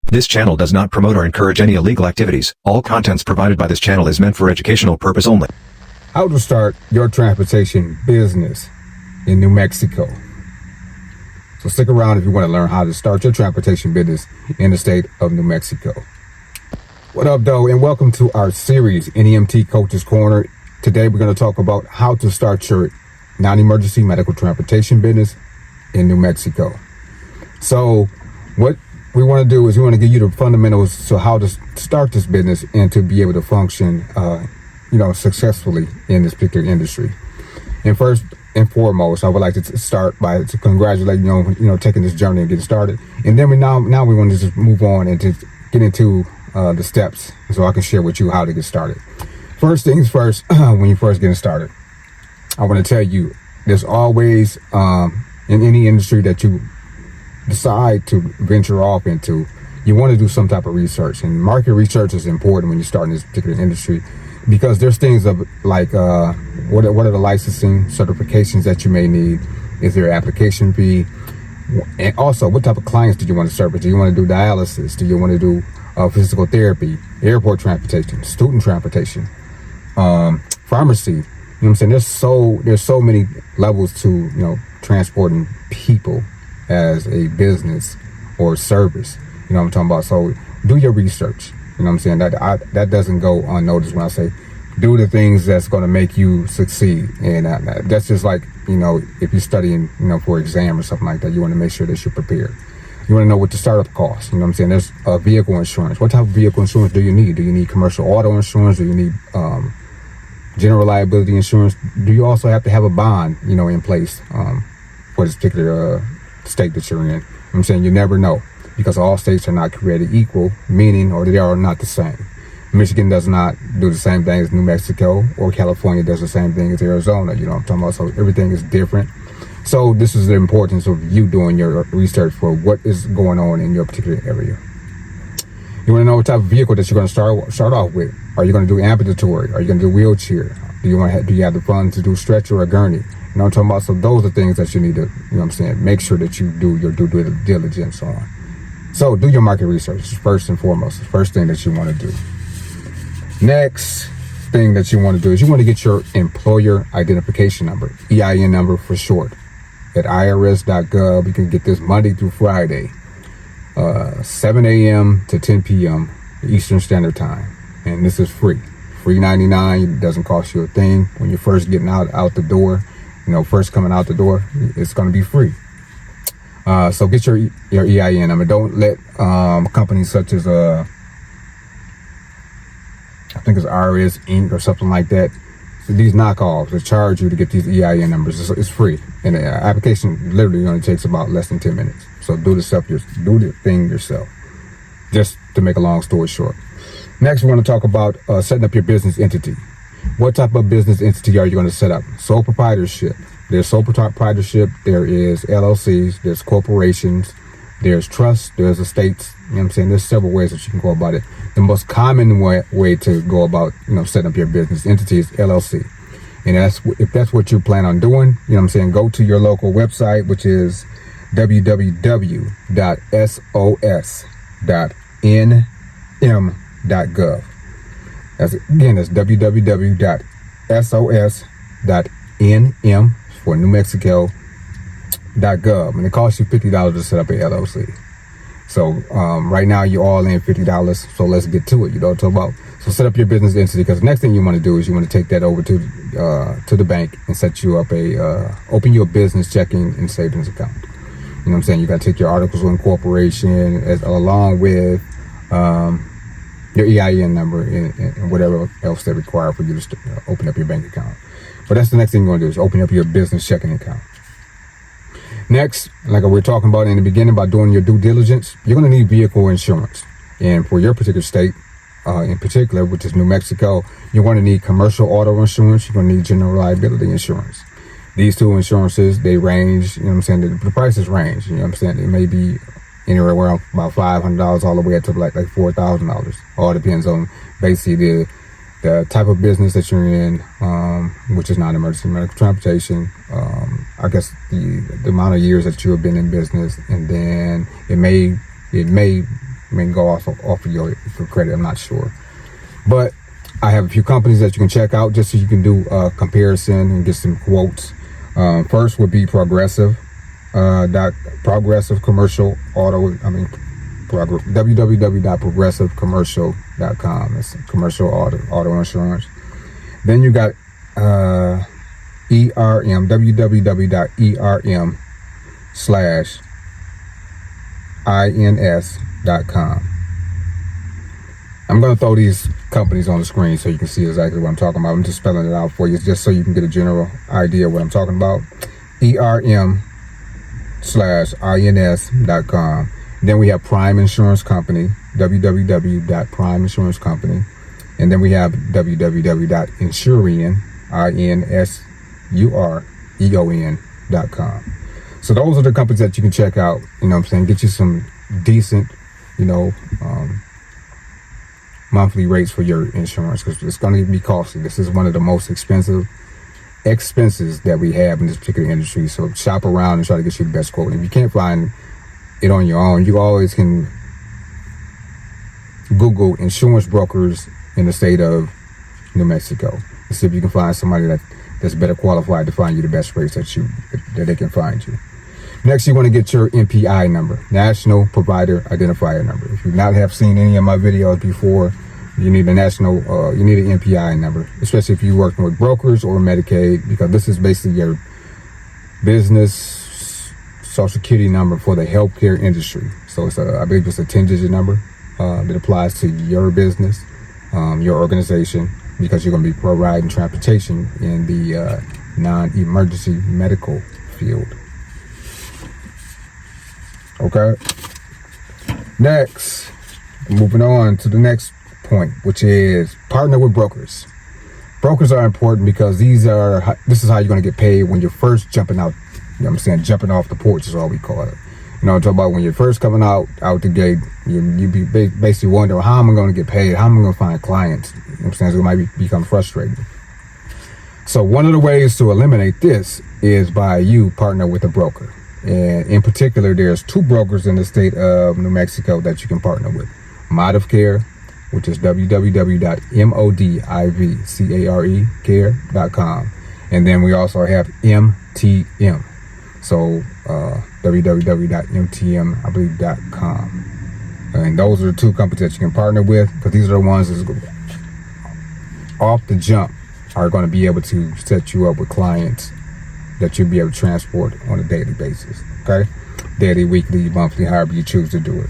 This channel does not promote or encourage any illegal activities. All contents provided by this channel is meant for educational purpose only. How to start your transportation business in New Mexico. So stick around if you want to learn how to start your transportation business in the state of New Mexico. What up, though, and welcome to our series, Nemt Coach's Corner. Today we're going to talk about how to start your non-emergency medical transportation business in New Mexico. So what we want to do is we want to give you the fundamentals to how to start this business and to be able to function successfully in this particular industry. And first and foremost, I would like to start by to congratulate taking this journey and getting started. And then we want to just move on and to get into the steps so I can share with you how to get started. First things first, when you're first getting started, I want to tell you there's always in any industry that you decide to venture off into, you want to do some type of research, and market research is important when you start in this particular industry, because there's things of like what are the licensing certifications that you may need, is there an application fee, and also what type of clients do you want to service. Do you want to do dialysis? Do you want to do physical therapy, airport transportation, student transportation, pharmacy? You know what I'm saying? There's so many levels to transporting people as a business or service. You know what I'm talking about? So do your research. You know what I'm saying? That doesn't go unnoticed when I say do the things that's going to make you succeed. And that's just like, if you're studying, for exam or something like that, you want to make sure that you're prepared. You want to know what the startup costs. You know what I'm saying? There's vehicle insurance. What type of vehicle insurance do you need? Do you need commercial auto insurance? Do you need general liability insurance? Do you also have to have a bond, in place for this particular state that you're in? You know what I'm saying? You never know, because all states are not created equal, meaning, or they are not the same. Michigan does not do the same thing as New Mexico, or California does the same thing as Arizona. You know what I'm talking about? So everything is different. So this is the importance of you doing your research for what is going on in your particular area. You want to know what type of vehicle that you're going to start off with. Are you going to do ambulatory? Are you going to do wheelchair? Do you have the funds to do stretcher or gurney? You know what I'm talking about? So those are things that you need to, make sure that you do your due diligence on. So do your market research first and foremost. The first thing that you want to do. Next thing that you want to do is you want to get your employer identification number, EIN number for short, at irs.gov. You can get this Monday through Friday, 7 a.m. to 10 p.m. Eastern Standard Time. And this is free. Free 99. It doesn't cost you a thing. When you're first getting out the door, first coming out the door, it's going to be free. So get your EIN number. Don't let companies such as I think it's RS Inc. or something like that. So these knockoffs, they charge you to get these EIN numbers. It's free, and the application literally only takes about less than 10 minutes. So do the thing yourself. Just to make a long story short. Next, we want to talk about setting up your business entity. What type of business entity are you going to set up? Sole proprietorship. There's sole proprietorship. There is LLCs. There's corporations. There's trusts. There's estates. You know what I'm saying? There's several ways that you can go about it. The most common way to go about, setting up your business entity is LLC. And if that's what you plan on doing, go to your local website, which is www.sos.nm.gov. That's www.sos.nm for New Mexico.gov, and it costs you $50 to set up a LLC. So right now you're all in $50. So let's get to it. Talk about. So set up your business entity, because the next thing you want to do is you want to take that over to the bank and set you up open you a business checking and savings account. You know what I'm saying? You got to take your articles of incorporation along with your EIN number and whatever else they require for you to open up your bank account. But that's the next thing you want to do is open up your business checking account. Next, like we were talking about in the beginning about doing your due diligence, you're going to need vehicle insurance. And for your particular state, in particular, which is New Mexico, you're going to need commercial auto insurance. You're going to need general liability insurance. These two insurances, they range, the prices range, It may be anywhere around about $500 all the way up to like $4,000. All depends on basically the type of business that you're in, which is non-emergency medical transportation, I guess the amount of years that you have been in business, and then it may may go off of your credit. I'm not sure, but I have a few companies that you can check out just so you can do a comparison and get some quotes. First would be Progressive Commercial Auto. www.progressivecommercial.com. That's commercial auto insurance. Then you got ERM, www.ERM/INS.com. I'm going to throw these companies on the screen so you can see exactly what I'm talking about. I'm just spelling it out for you just so you can get a general idea of what I'm talking about. ERM/INS.com. Then we have Prime Insurance Company, www.primeinsurancecompany. And then we have www.insureon.com. So those are the companies that you can check out, you know what I'm saying, get you some decent, monthly rates for your insurance, because it's going to be costly. This is one of the most expenses that we have in this particular industry. So shop around and try to get you the best quote. And if you can't find it on your own, you always can Google insurance brokers in the state of New Mexico and see if you can find somebody that's better qualified to find you the best rates that they can find you. Next, you want to get your NPI number, National Provider Identifier Number. If you not have seen any of my videos before, you need an NPI number, especially if you're working with brokers or Medicaid, because this is basically your business Social Security number for the healthcare industry. So I believe it's a 10-digit number that applies to your business, your organization, because you're going to be providing transportation in the non-emergency medical field. Okay. Next, moving on to the next point, which is partner with brokers. Brokers are important because this is how you're going to get paid when you're first jumping out. You know what I'm saying? Jumping off the porch is all we call it. I'm talking about when you're first coming out the gate, you be basically wondering, how am I going to get paid? How am I going to find clients? You know what I'm saying? So it might become frustrating. So one of the ways to eliminate this is by you partner with a broker. And in particular, there's two brokers in the state of New Mexico that you can partner with. Modivcare, which is www.modivcare.com. And then we also have MTM. So www.mtm.com. And those are the two companies that you can partner with, because these are the ones that off the jump are going to be able to set you up with clients that you'll be able to transport on a daily basis. Okay? Daily, weekly, monthly, however you choose to do it.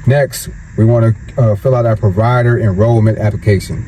Next, we want to fill out our provider enrollment application.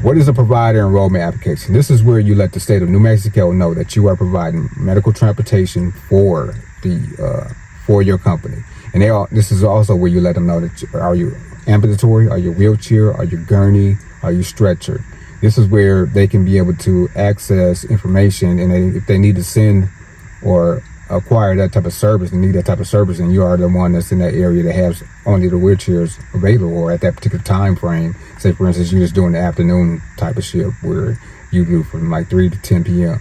What is a provider enrollment application? This is where you let the state of New Mexico know that you are providing medical transportation for your company. And this is also where you let them know that are you ambulatory, are you wheelchair, are you gurney, are you stretcher. This is where they can be able to access information, and if they need to send or acquire that type of service and need that type of service, and you are the one that's in that area that has only the wheelchairs available, or at that particular time frame. Say, for instance, you're just doing the afternoon type of shift where you do from like 3 to 10 p.m.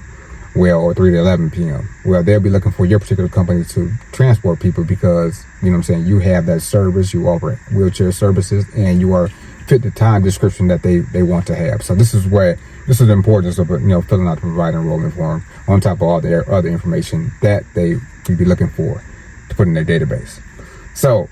or 3 to 11 p.m. Well, they'll be looking for your particular company to transport people because, you know what I'm saying, you have that service, you offer wheelchair services, and you are fit the time description that they want to have. So this is the importance of filling out the provider enrollment form on top of all their other information that they could be looking for to put in their database. So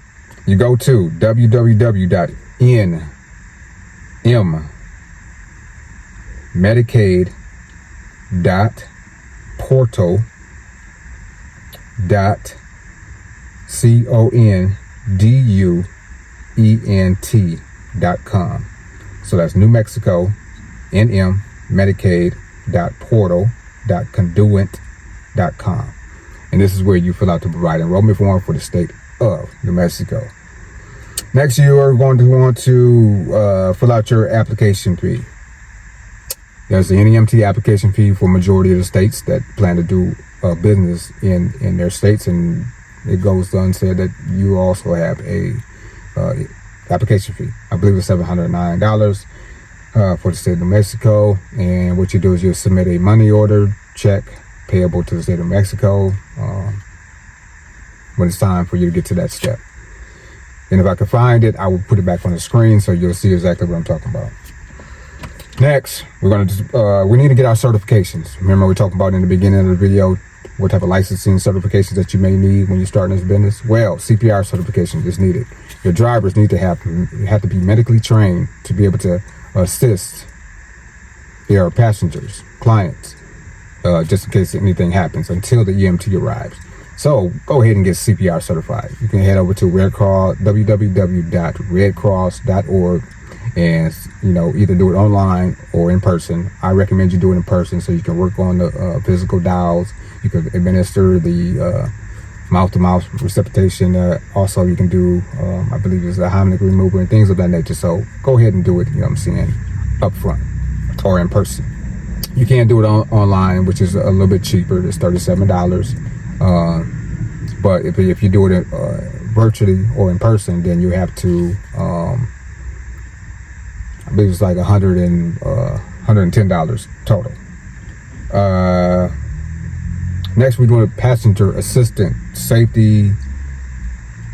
you go to www.nmedicaid.portal.conduent.com. So that's New Mexico, NM Medicaid.portal.conduent.com. And this is where you fill out the provider enrollment form for the state of New Mexico. Next, you are going to want to fill out your application fee. There's the NEMT application fee for majority of the states that plan to do business in their states, and it goes unsaid that you also have a application fee. I believe it's $709 for the state of New Mexico. And what you do is you submit a money order check payable to the state of Mexico when it's time for you to get to that step. And if I can find it, I will put it back on the screen so you'll see exactly what I'm talking about. Next, we need to get our certifications. Remember we talked about in the beginning of the video what type of licensing certifications that you may need when you're starting this business. Well, CPR certification is needed. Your drivers need to have to be medically trained to be able to assist their passengers, clients, just in case anything happens until the EMT arrives. So go ahead and get CPR certified. You can head over to www.redcross.org and either do it online or in person. I recommend you do it in person so you can work on the physical dials. You can administer the mouth-to-mouth resuscitation. Also, you can do, I believe it's a Heimlich remover and things of that nature. So go ahead and do it, up front or in person. You can do it online, which is a little bit cheaper. It's $37. But if you do it virtually or in person, then you have to, I believe it's like $110 total. Next, we're doing passenger assistant safety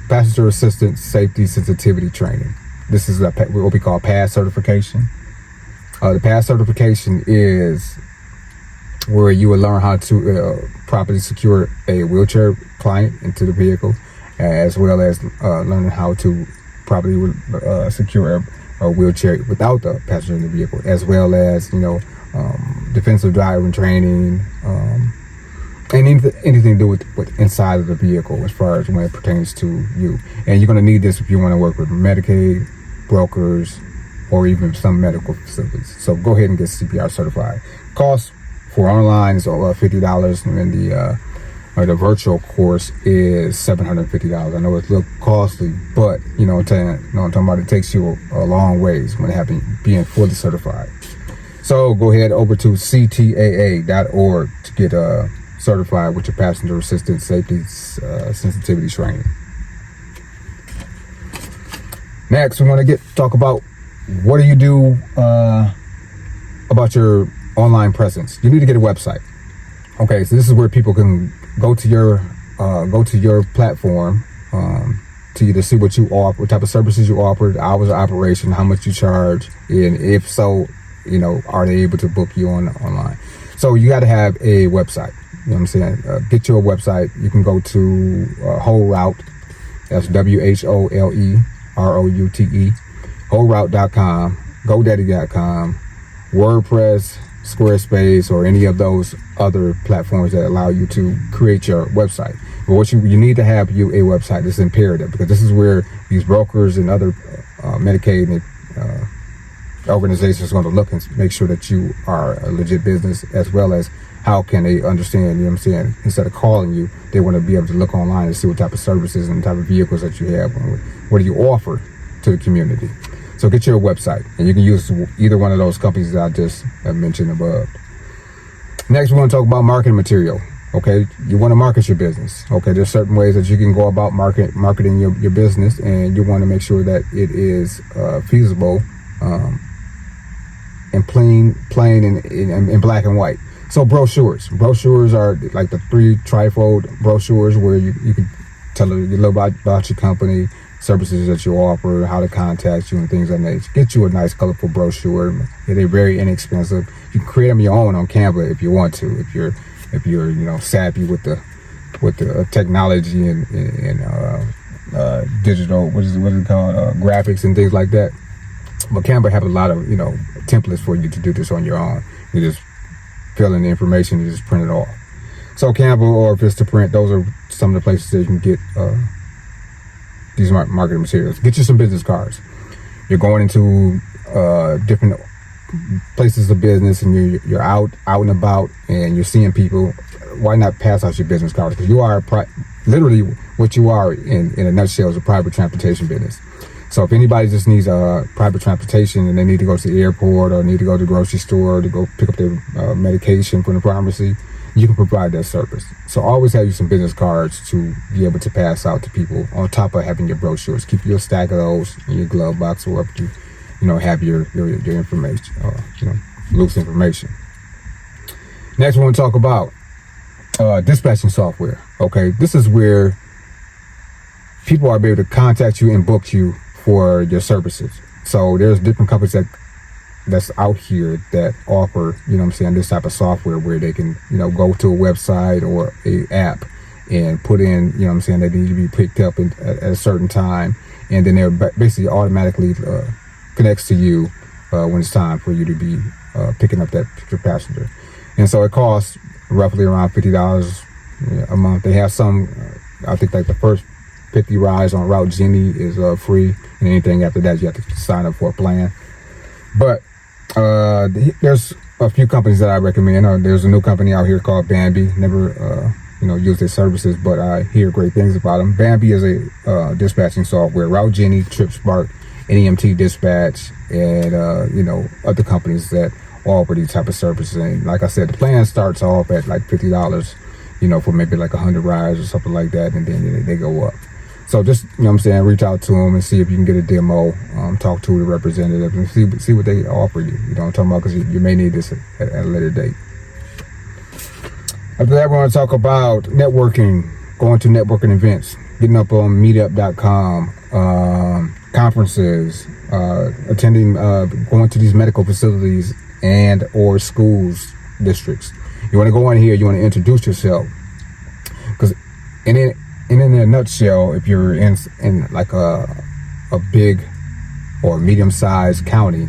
sensitivity training. This is what we call PASS certification. The PASS certification is where you will learn how to properly secure a wheelchair client into the vehicle, as well as learning how to properly secure a wheelchair without the passenger in the vehicle, as well as defensive driving training, and anything to do with inside of the vehicle as far as when it pertains to you. And you're going to need this if you want to work with Medicaid, brokers, or even some medical facilities. So go ahead and get CPR certified. Cost for online is $50, and the virtual course is $750. I know it's a little costly, but you know what I'm talking about. It takes you a long ways when being fully certified. So go ahead over to ctaa.org to get certified with your passenger assistance safety sensitivity training. Next, we want to talk about what do you do about your online presence. You need to get a website. Okay, so this is where people can go to your platform to either see what you offer, what type of services you offer, the hours of operation, how much you charge, and if so, are they able to book you online? So you got to have a website. You know what I'm saying? Get you a website. You can go to WholeRoute. That's WholeRoute. WholeRoute.com, GoDaddy.com, WordPress, Squarespace, or any of those other platforms that allow you to create your website. But what you need to have a website. This is imperative, because this is where these brokers and other Medicaid organizations are going to look and make sure that you are a legit business, as well as how can they understand, instead of calling you, they want to be able to look online and see what type of services and type of vehicles that you have, and what do you offer to the community. So get your website, and you can use either one of those companies that I just mentioned above. Next, we want to talk about marketing material. Okay, you want to market your business. Okay, there's certain ways that you can go about marketing your business, and you want to make sure that it is feasible and plain in black and white. So brochures are like the 3 trifold brochures where you can tell a little about your company, services that you offer, how to contact you, and things like that. Get you a nice, colorful brochure. They're very inexpensive. You can create them your own on Canva if you want to. If you're savvy with the technology and digital, what is it called, graphics and things like that. But Canva have a lot of templates for you to do this on your own. You just fill in the information, you just print it off. So Canva, or if it's to print, those are some of the places that you can get these marketing materials. Get you some business cards. You're going into different places of business, and you're out and about, and you're seeing people. Why not pass out your business cards? Because you are literally what you are in a nutshell is a private transportation business. So if anybody just needs private transportation and they need to go to the airport or need to go to the grocery store to go pick up their medication from the pharmacy, you can provide that service. So always have you some business cards to be able to pass out to people, on top of having your brochures. Keep you a stack of those in your glove box, or up you have your information, loose information. Next, we want to talk about dispatching software. Okay, this is where people are able to contact you and book you for your services. So there's different companies that's out here that offer, this type of software where they can, go to a website or a app and put in, they need to be picked up at a certain time. And then they're basically automatically connects to you when it's time for you to be picking up that particular passenger. And so it costs roughly around $50 a month. They have some, I think like the first 50 rides on Route Jenny is free, and anything after that you have to sign up for a plan. But there's a few companies that I recommend. There's a new company out here called Bambi. Never use their services, but I hear great things about them. Bambi is a dispatching software. Route Jenny, TripSpark, NEMT Dispatch, and other companies that offer these type of services. And like I said, the plan starts off at like $50, for maybe like 100 rides or something like that, and then they go up. So just, reach out to them and see if you can get a demo, talk to the representative and see what they offer you. You know what I'm talking about? Because you may need this at a later date. After that, we're going to talk about networking, going to networking events, getting up on meetup.com, conferences, attending, going to these medical facilities and or schools, districts. You want to go in here, you want to introduce yourself. Because in a nutshell, if you're in like a big or medium-sized county,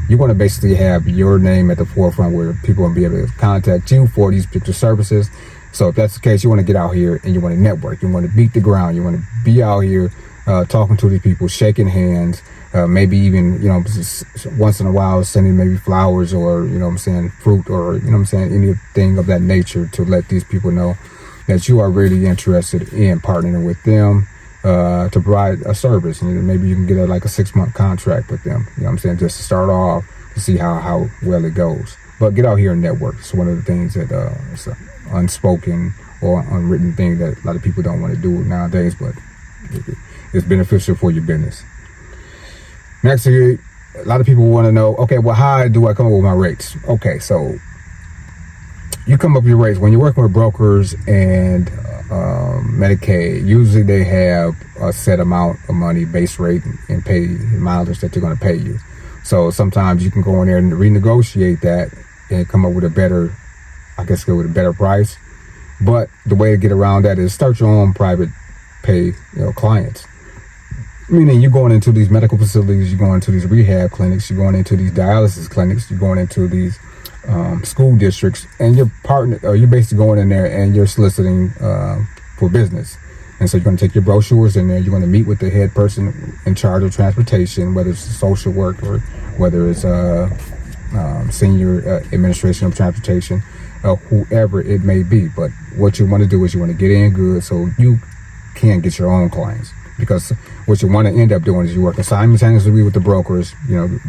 you want to basically have your name at the forefront where people will be able to contact you for these particular services. So if that's the case, you want to get out here and you want to network. You want to beat the ground. You want to be out here talking to these people, shaking hands, maybe even, once in a while sending maybe flowers or, fruit or, anything of that nature to let these people know that you are really interested in partnering with them to provide a service. And maybe you can get like a 6-month contract with them, just to start off to see how well it goes. But get out here and network. It's one of the things that it's an unspoken or unwritten thing that a lot of people don't want to do nowadays, but it's beneficial for your business. Next, a lot of people want to know, okay, well, how do I come up with my rates? Okay, so you come up with your rates when you're working with brokers and Medicaid. Usually they have a set amount of money, base rate, and pay mileage that they're going to pay you. So sometimes you can go in there and renegotiate that and come up with a better price. But the way to get around that is start your own private pay clients. Meaning you're going into these medical facilities, you're going into these rehab clinics, you're going into these dialysis clinics, you're going into these school districts, and you're basically going in there and you're soliciting for business. And so you're going to take your brochures in there, you're going to meet with the head person in charge of transportation, whether it's social work or whether it's senior administration of transportation, whoever it may be. But what you want to do is you want to get in good so you can get your own clients. Because what you want to end up doing is you working simultaneously with the brokers,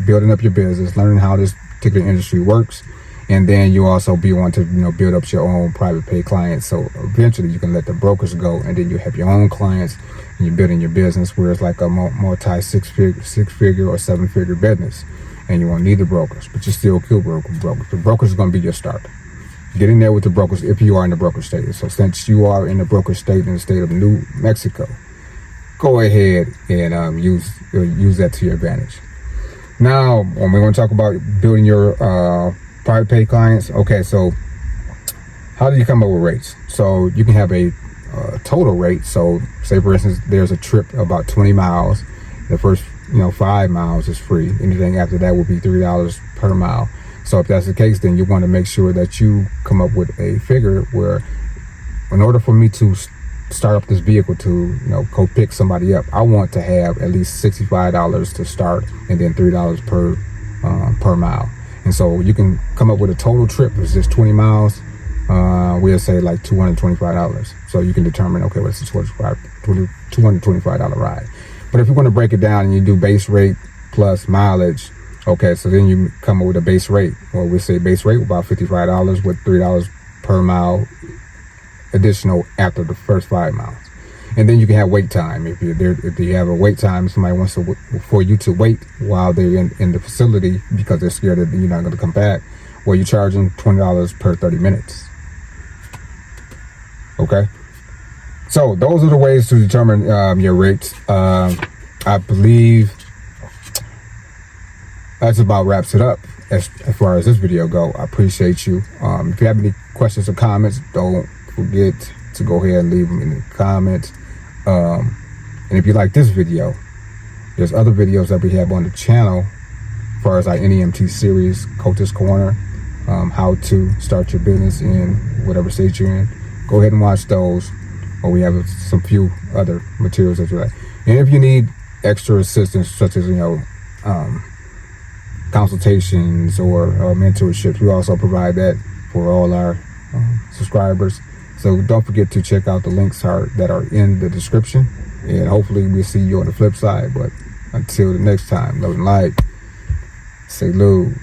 building up your business, learning how this particular industry works, and then you also want to build up your own private pay clients. So eventually you can let the brokers go, and then you have your own clients, and you're building your business where it's like a multi six-figure or 7-figure business, and you won't need the brokers, but you still kill brokers. The brokers are going to be your start. Get in there with the brokers if you are in the broker state. So since you are in the broker state in the state of New Mexico, go ahead and use that to your advantage. Now, when we're going to talk about building your private pay clients, okay, so how do you come up with rates? So you can have a total rate. So say, for instance, there's a trip about 20 miles. The first 5 miles is free. Anything after that will be $3 per mile. So if that's the case, then you want to make sure that you come up with a figure where, in order for me to start up this vehicle to go pick somebody up, I want to have at least $65 to start, and then $3 per mile. And so you can come up with a total trip. It's just 20 miles. We'll say like $225. So you can determine, okay, what's the $225 ride. But if you want to break it down and you do base rate plus mileage, okay, so then you come up with a base rate. Well, we say base rate about $55 with $3 per mile additional after the first 5 miles. And then you can have wait time. If you have a wait time, somebody wants for you to wait while they're in the facility because they're scared that you're not going to come back, well, you charge them $20 per 30 minutes. Okay? So those are the ways to determine your rates. I believe that's about wraps it up as far as this video go. I appreciate you. If you have any questions or comments, don't forget to go ahead and leave them in the comments. And if you like this video, there's other videos that we have on the channel as far as our NEMT series, Coach's Corner, how to start your business in whatever state you're in. Go ahead and watch those, or we have some few other materials that you like. And if you need extra assistance, such as, consultations or mentorships, we also provide that for all our subscribers. So don't forget to check out the links that are in the description, and hopefully we'll see you on the flip side. But until the next time, love and light. Salute.